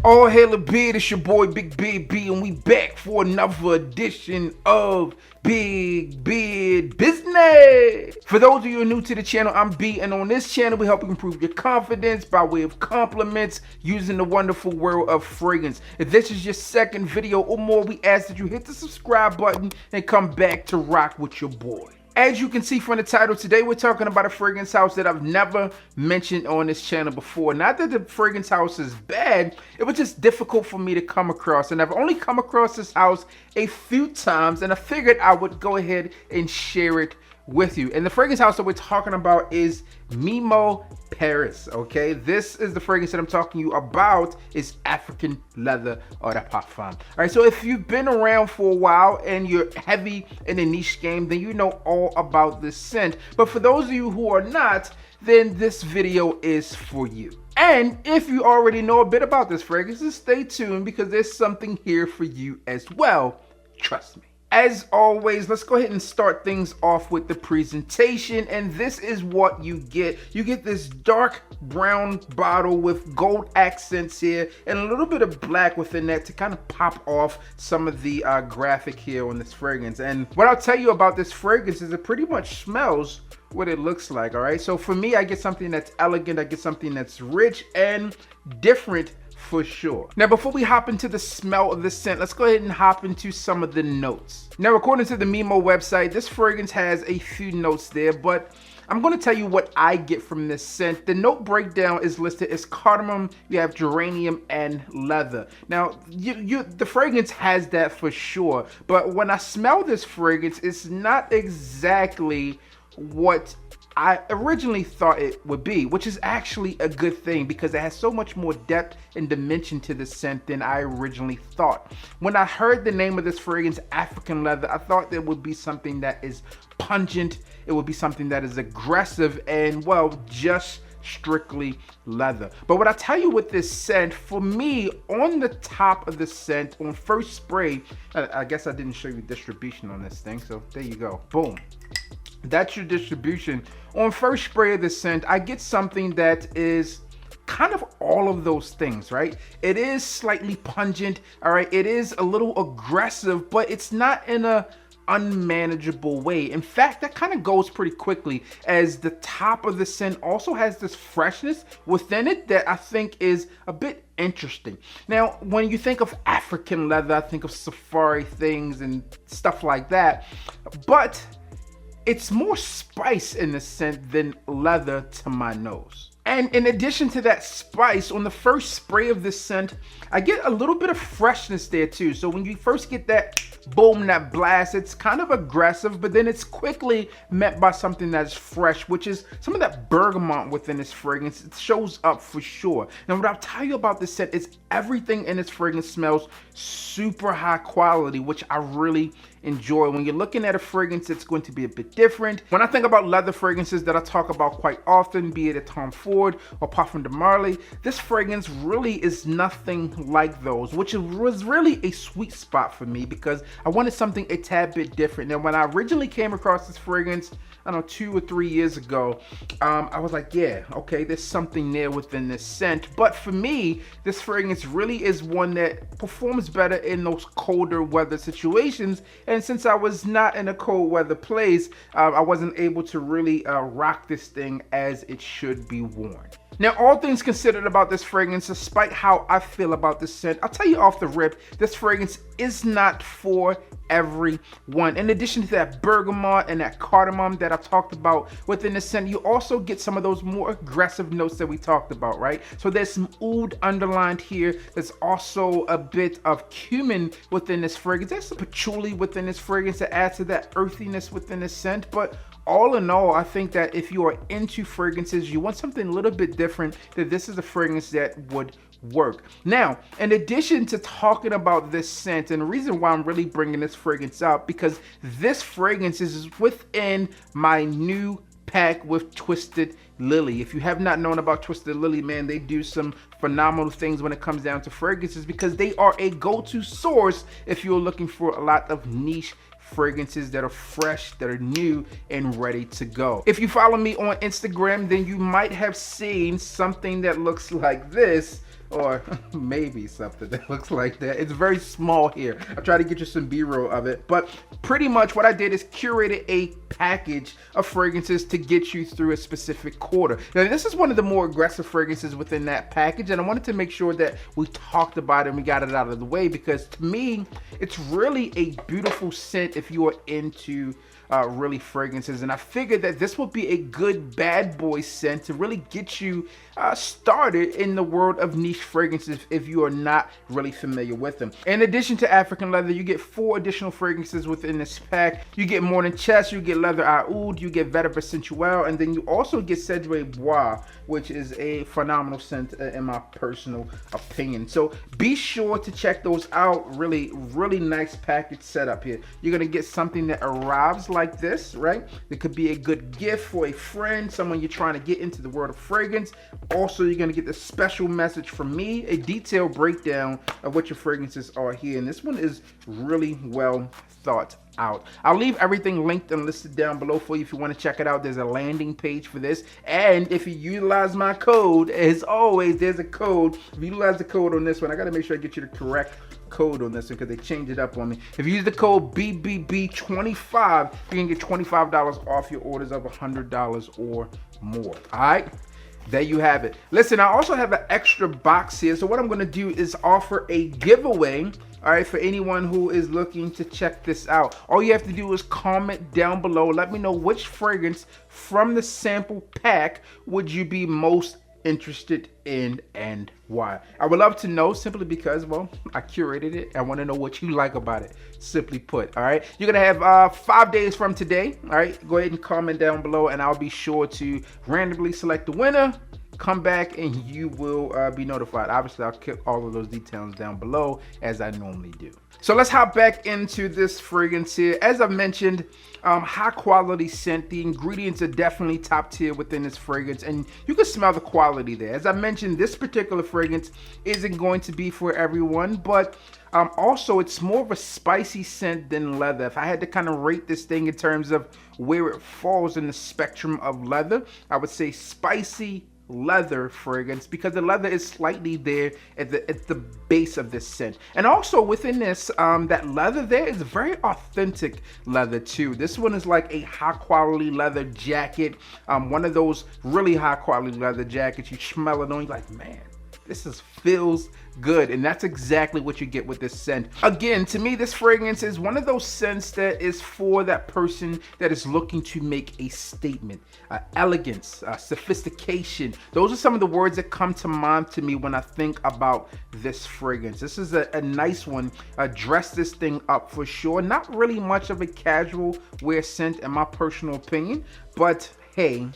All hail a beard, it's your boy Big Beard B, and we back for another edition of Big Beard Business. For those of you who are new to the channel, I'm B, and on this channel we help you improve your confidence by way of compliments using the wonderful world of fragrance. If this is your second video or more, we ask that you hit the subscribe button and come back to rock with your boy. As you can see from the title, today we're talking about a fragrance house that I've never mentioned on this channel before. Not that the fragrance house is bad, it was just difficult for me to come across. And I've only come across this house a few times, and I figured I would go ahead and share it with you. And the fragrance house that we're talking about is Memo Paris, okay? This is the fragrance that I'm talking to you about, is African leather or the parfum. All right, so if you've been around for a while and you're heavy in the niche game, then you know all about this scent. But for those of you who are not, then this video is for you. And if you already know a bit about this fragrance, then stay tuned because there's something here for you as well. Trust me. As always, let's go ahead and start things off with the presentation, and this is what you get. You get this dark brown bottle with gold accents here and a little bit of black within that to kind of pop off some of the graphic here on this fragrance. And what I'll tell you about this fragrance is it pretty much smells what it looks like. All right, so for me, I get something that's elegant, I get something that's rich and different for sure. Now, before we hop into the smell of the scent, let's go ahead and hop into some of the notes. Now, according to the Memo website, this fragrance has a few notes there, but I'm going to tell you what I get from this scent. The note breakdown is listed as cardamom, you have geranium, and leather. Now, the fragrance has that for sure, but when I smell this fragrance, it's not exactly what I originally thought it would be, which is actually a good thing because it has so much more depth and dimension to the scent than I originally thought. When I heard the name of this fragrance, African leather, I thought there would be something that is pungent, it would be something that is aggressive, and well, just strictly leather. But what I tell you with this scent, for me, on the top of the scent, on first spray, I guess I didn't show you distribution on this thing, so there you go, boom. That's your distribution. On first spray of the scent, I get something that is kind of all of those things, right? It is slightly pungent, all right? It is a little aggressive, but it's not in a unmanageable way. In fact, that kind of goes pretty quickly, as the top of the scent also has this freshness within it that I think is a bit interesting. Now, when you think of African leather, I think of safari things and stuff like that, but it's more spice in the scent than leather to my nose. And in addition to that spice, on the first spray of this scent, I get a little bit of freshness there too. So when you first get that boom, that blast, it's kind of aggressive, but then it's quickly met by something that's fresh, which is some of that bergamot within this fragrance. It shows up for sure. Now, what I'll tell you about this scent is everything in this fragrance smells super high quality, which I really enjoy. When you're looking at a fragrance, it's going to be a bit different. When I think about leather fragrances that I talk about quite often, be it a Tom Ford or Parfum de Marly, this fragrance really is nothing like those, which was really a sweet spot for me because I wanted something a tad bit different. Now, when I originally came across this fragrance, I don't know, 2 or 3 years ago, I was like, yeah, okay, there's something there within this scent. But for me, this fragrance really is one that performs better in those colder weather situations. And since I was not in a cold weather place, I wasn't able to really rock this thing as it should be worn. Now, all things considered about this fragrance, despite how I feel about this scent, I'll tell you off the rip, this fragrance is not for everyone. In addition to that bergamot and that cardamom that I talked about within the scent, you also get some of those more aggressive notes that we talked about, right? So there's some oud underlined here. There's also a bit of cumin within this fragrance. There's some patchouli within this fragrance that adds to that earthiness within the scent. But all in all, I think that if you are into fragrances, you want something a little bit different, that this is a fragrance that would work. Now, in addition to talking about this scent, and the reason why I'm really bringing this fragrance up, because this fragrance is within my new pack with Twisted Lily. If you have not known about Twisted Lily, man, they do some phenomenal things when it comes down to fragrances because they are a go-to source if you're looking for a lot of niche fragrances that are fresh, that are new and ready to go. If you follow me on Instagram, then you might have seen something that looks like this or maybe something that looks like that. It's very small here. I'll try to get you some B-roll of it, but pretty much what I did is curated a package of fragrances to get you through a specific quarter. Now, this is one of the more aggressive fragrances within that package, and I wanted to make sure that we talked about it and we got it out of the way, because to me, it's really a beautiful scent if you are into really fragrances, and I figured that this would be a good bad boy scent to really get you started in the world of niche fragrances if you are not really familiar with them. In addition to African leather, you get 4 additional fragrances within this pack. You get Morning Chest, you get Leather Oud, you get Vetiver Sensuelle, and then you also get Cedre Bois, which is a phenomenal scent in my personal opinion. So be sure to check those out. Really nice package setup here. You're gonna get something that arrives like this, right? It could be a good gift for a friend, someone you're trying to get into the world of fragrance. Also, you're gonna get the special message from me, a detailed breakdown of what your fragrances are here. And this one is really well thought out. I'll leave everything linked and listed down below for you if you want to check it out. There's a landing page for this, and if you utilize my code, as always, there's a code. If you utilize the code on this one, I got to make sure I get you the correct code on this one because they changed it up on me. If you use the code BBB25, you can get $25 off your orders of $100 or more. All right, there you have it. Listen, I also have an extra box here, so what I'm going to do is offer a giveaway, all right, for anyone who is looking to check this out. All you have to do is comment down below. Let me know which fragrance from the sample pack would you be most interested in and why. I would love to know, simply because, well, I curated it. I want to know what you like about it, simply put. All right, you're gonna have 5 days from today. All right, go ahead and comment down below, and I'll be sure to randomly select the winner. Come back and you will be notified. Obviously, I'll keep all of those details down below as I normally do. So let's hop back into this fragrance here. As I mentioned, high quality scent. The ingredients are definitely top tier within this fragrance, and you can smell the quality there. As I mentioned, this particular fragrance isn't going to be for everyone, but also it's more of a spicy scent than leather. If I had to kind of rate this thing in terms of where it falls in the spectrum of leather, I would say spicy leather fragrance, because the leather is slightly there at the base of this scent. And also within this, that leather there is very authentic leather too. This one is like a high quality leather jacket, one of those really high quality leather jackets. You smell it on, you're like, man, this feels good, and that's exactly what you get with this scent. Again, to me, this fragrance is one of those scents that is for that person that is looking to make a statement. Elegance, sophistication, those are some of the words that come to mind to me when I think about this fragrance. This is a nice one. Dress this thing up for sure. Not really much of a casual wear scent in my personal opinion, but hey,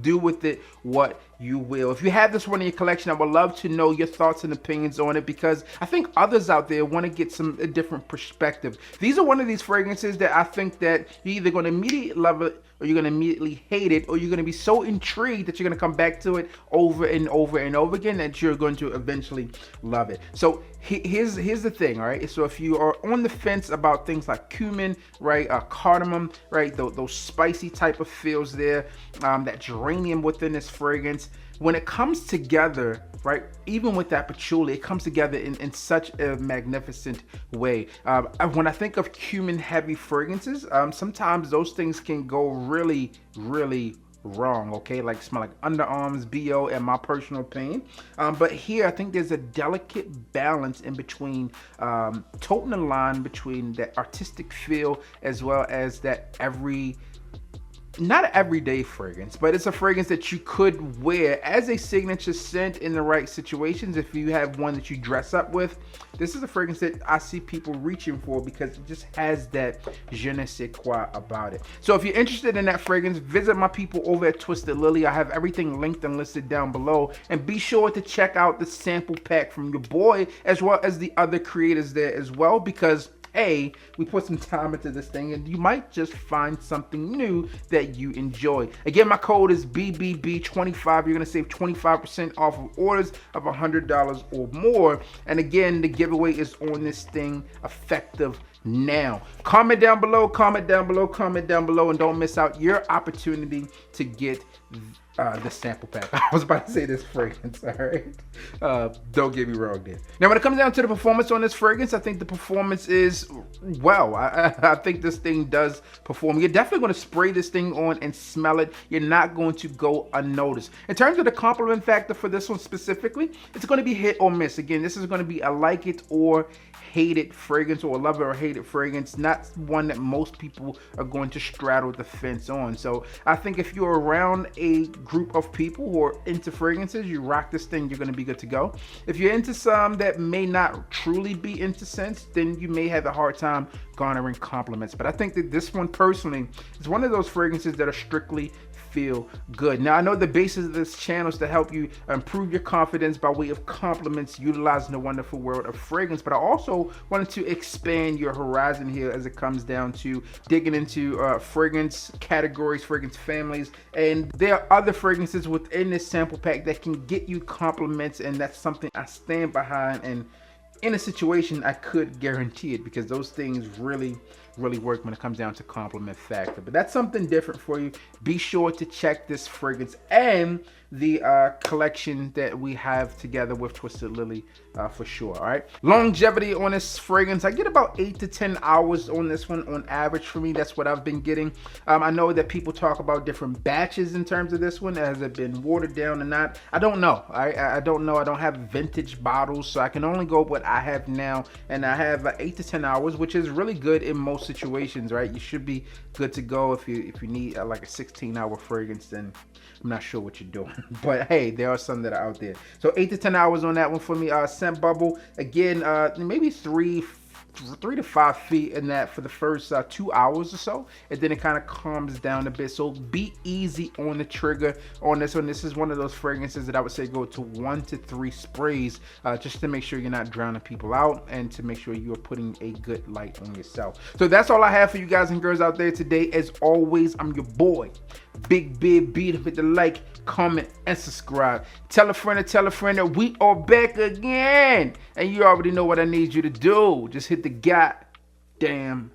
do with it what you will. If you have this one in your collection, I would love to know your thoughts and opinions on it, because I think others out there want to get a different perspective. These are one of these fragrances that I think that you're either going to immediately love it, or you're going to immediately hate it, or you're going to be so intrigued that you're going to come back to it over and over and over again that you're going to eventually love it. So here's the thing, all right? So if you are on the fence about things like cumin, right, cardamom, right, those spicy type of feels there, that geranium within this fragrance, when it comes together, right, even with that patchouli, it comes together in such a magnificent way. When I think of cumin heavy fragrances, sometimes those things can go really wrong, okay? Like smell like underarms, BO, in my personal opinion. But here, I think there's a delicate balance in between, toting the line between that artistic feel as well as that not an everyday fragrance, but it's a fragrance that you could wear as a signature scent in the right situations. If you have one that you dress up with, this is a fragrance that I see people reaching for because it just has that je ne sais quoi about it. So if you're interested in that fragrance, visit my people over at Twisted Lily. I have everything linked and listed down below, and be sure to check out the sample pack from your boy as well as the other creators there as well, because we put some time into this thing and you might just find something new that you enjoy. Again, my code is BBB25. You're going to save 25% off of orders of $100 or more. And again, the giveaway is on this thing effective now. Comment down below, comment down below, comment down below, and don't miss out your opportunity to get the sample pack. I was about to say this fragrance, all right? Don't get me wrong there. Now, when it comes down to the performance on this fragrance, I think the performance is, well, I think this thing does perform. You're definitely going to spray this thing on and smell it. You're not going to go unnoticed. In terms of the compliment factor for this one specifically, it's going to be hit or miss. Again, this is going to be a like it or hate it fragrance, or a love it or hate it fragrance, not one that most people are going to straddle the fence on. So I think if you're around a group of people who are into fragrances, you rock this thing, you're going to be good to go. If you're into some that may not truly be into scents, then you may have a hard time garnering compliments. But I think that this one personally is one of those fragrances that are strictly feel good. Now, I know the basis of this channel is to help you improve your confidence by way of compliments, utilizing the wonderful world of fragrance, but I also wanted to expand your horizon here as it comes down to digging into fragrance categories, fragrance families, and there are other fragrances within this sample pack that can get you compliments, and that's something I stand behind, and in a situation I could guarantee it, because those things really work when it comes down to compliment factor. But that's something different for you. Be sure to check this fragrance and the collection that we have together with Twisted Lily for sure. All right, longevity on this fragrance, I get about 8 to 10 hours on this one on average. For me, that's what I've been getting. I know that people talk about different batches in terms of this one. Has it been watered down or not? I don't know. I don't know. I don't have vintage bottles, so I can only go what I have now, and I have 8 to 10 hours, which is really good in most situations, right? You should be good to go. If you need like a 16-hour fragrance, then I'm not sure what you're doing. But hey, there are some that are out there. So 8 to 10 hours on that one for me. Scent bubble, again, maybe 3 to 5 feet in that for the first 2 hours or so, and then it kind of calms down a bit. So be easy on the trigger on this one. This is one of those fragrances that I would say go to 1 to 3 sprays, just to make sure you're not drowning people out and to make sure you are putting a good light on yourself. So that's all I have for you guys and girls out there today. As always, I'm your boy Big Beard B. Hit the like, comment, and subscribe. Tell a friend that we are back again. And you already know what I need you to do. Just hit the goddamn